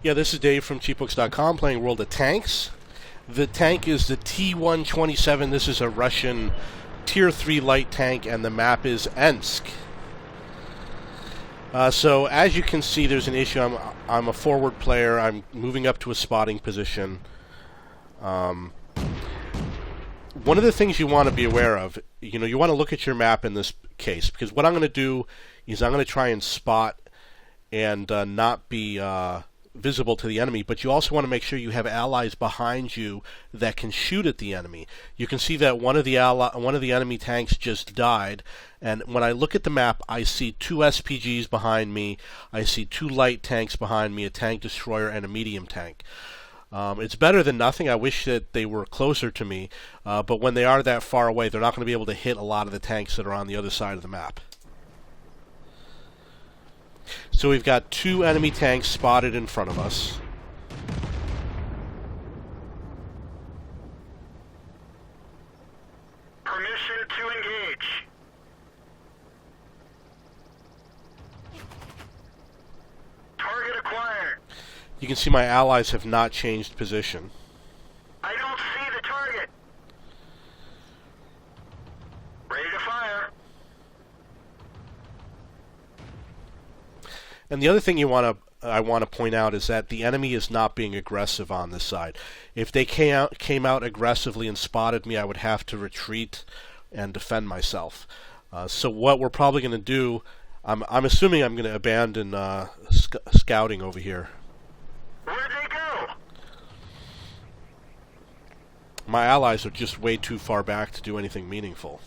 Yeah, this is Dave from cheapbooks.com playing World of Tanks. The tank is the T127. This is a Russian Tier 3 light tank, and the map is Ensk. So as you can see, there's an issue. I'm a forward player. I'm moving up to a spotting position. One of the things you want to be aware of, you want to look at your map in this case, because what I'm going to do is I'm going to try and spot and not be visible to the enemy, but you also want to make sure you have allies behind you that can shoot at the enemy. You can see that one of the enemy tanks just died, and when I look at the map, I see 2 SPGs behind me, I see 2 light tanks behind me, a tank destroyer, and a medium tank. It's better than nothing. I wish that they were closer to me, but when they are that far away, they're not going to be able to hit a lot of the tanks that are on the other side of the map. So we've got 2 enemy tanks spotted in front of us. Permission to engage. Target acquired. You can see my allies have not changed position. I don't see the target. Ready to fire. And the other thing I want to point out is that the enemy is not being aggressive on this side. If they came out aggressively and spotted me, I would have to retreat and defend myself. So what we're probably going to do, I'm assuming I'm going to abandon scouting over here. Where'd they go? My allies are just way too far back to do anything meaningful.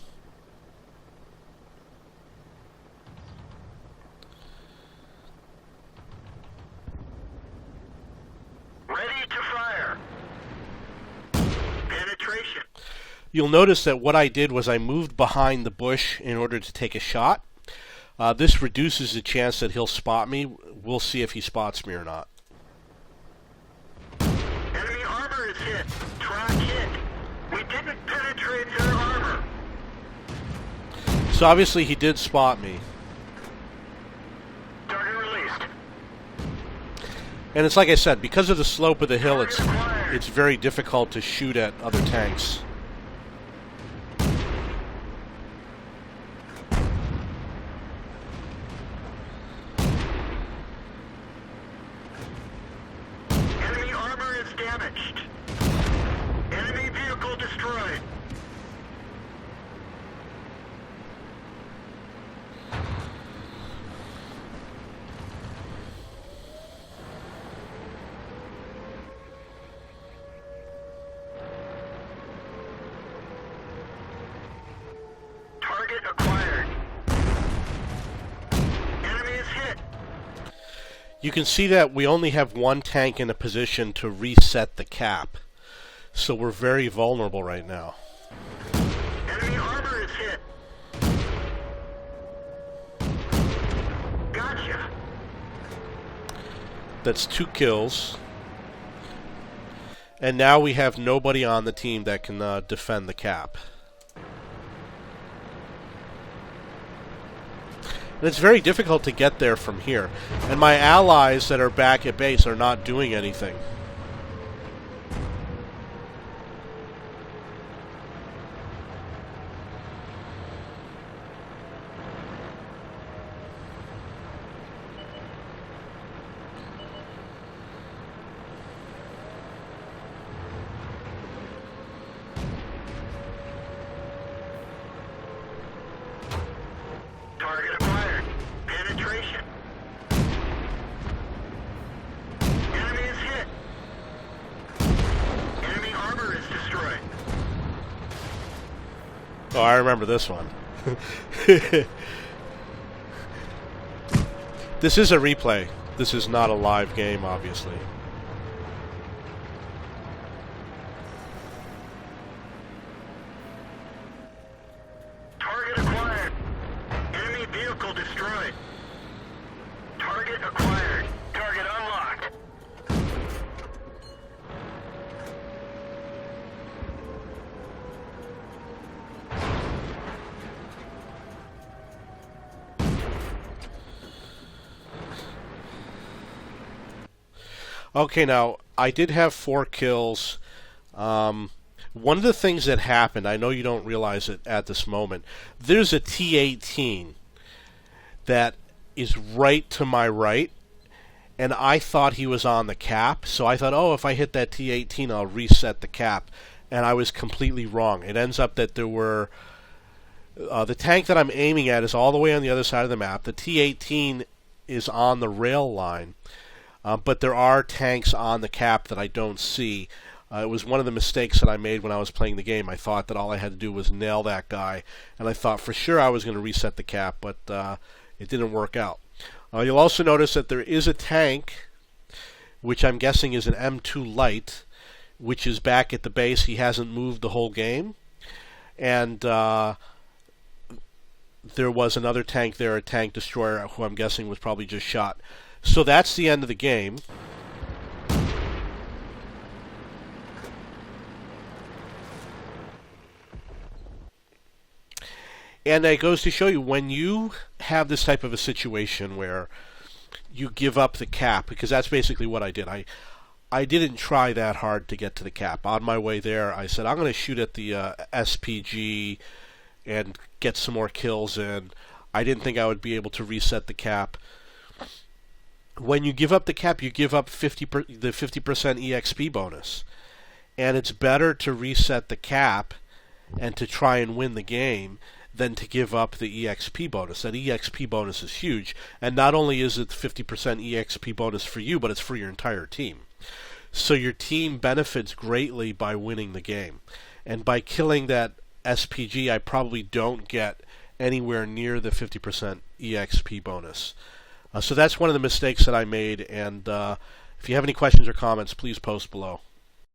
You'll notice that what I did was I moved behind the bush in order to take a shot. This reduces the chance that he'll spot me. We'll see if he spots me or not. Enemy armor is hit. Track hit. We didn't penetrate their armor. So obviously he did spot me. Target released. And it's like I said, because of the slope of the hill, it's very difficult to shoot at other tanks. Enemy armor is damaged. Enemy vehicle destroyed. Target acquired. Enemy is hit. You can see that we only have 1 tank in a position to reset the cap. So we're very vulnerable right now. Enemy armor is hit. Gotcha. That's 2 kills. And now we have nobody on the team that can defend the cap. And it's very difficult to get there from here. And my allies that are back at base are not doing anything. Target acquired. Penetration. Enemy is hit. Enemy armor is destroyed. Oh, I remember this one. This is a replay. This is not a live game, obviously. Target acquired. Enemy vehicle destroyed. Target acquired. Target unlocked. Okay, now I did have 4 kills. One of the things that happened, I know you don't realize it at this moment, there's a T-18 that is right to my right, and I thought he was on the cap, so I thought, oh, if I hit that T-18, I'll reset the cap, and I was completely wrong. It ends up that there were... the tank that I'm aiming at is all the way on the other side of the map. The T-18 is on the rail line, but there are tanks on the cap that I don't see. It was one of the mistakes that I made when I was playing the game. I thought that all I had to do was nail that guy, and I thought for sure I was going to reset the cap, but it didn't work out. You'll also notice that there is a tank, which I'm guessing is an M2 Light, which is back at the base. He hasn't moved the whole game. And there was another tank there, a tank destroyer, who I'm guessing was probably just shot. So that's the end of the game. And it goes to show you, when you have this type of a situation where you give up the cap, because that's basically what I did. I didn't try that hard to get to the cap. On my way there, I said, I'm going to shoot at the SPG and get some more kills in. I didn't think I would be able to reset the cap. When you give up the cap, you give up the 50% EXP bonus. And it's better to reset the cap and to try and win the game than to give up the EXP bonus. That EXP bonus is huge, and not only is it 50% EXP bonus for you, but it's for your entire team. So your team benefits greatly by winning the game. And by killing that SPG, I probably don't get anywhere near the 50% EXP bonus. So that's one of the mistakes that I made, and if you have any questions or comments, please post below.